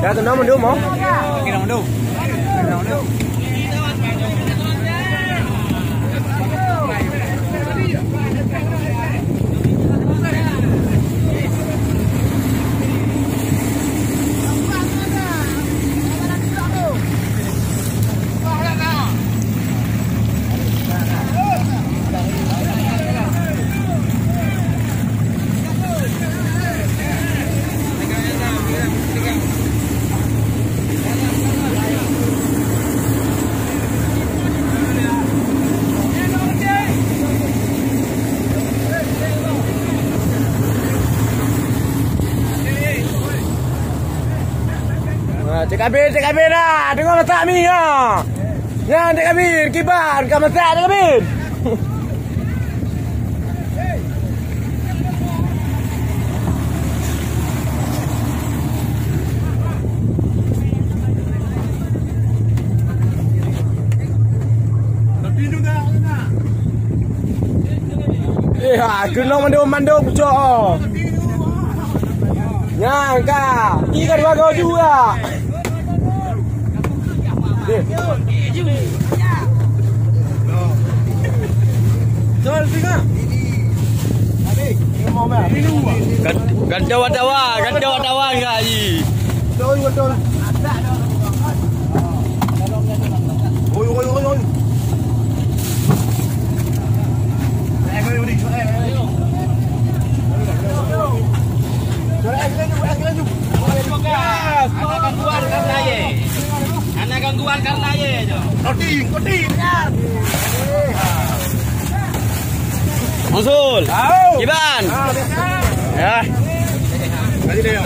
Dah tu nama dia mau? Kita mundur. Cik Kabir dah. Tengok letak mi ha. Ya, Cik Kabir, kibar, kau masak Cik Kabir. Kena mandum cok. Ya, kak. Tiga dua kau juga. Ganda wartawan enggak Haji? Betul. Oi. Anak gangguan karena ye. Koting. Monsul. Kiban. Ya. Tadi dia.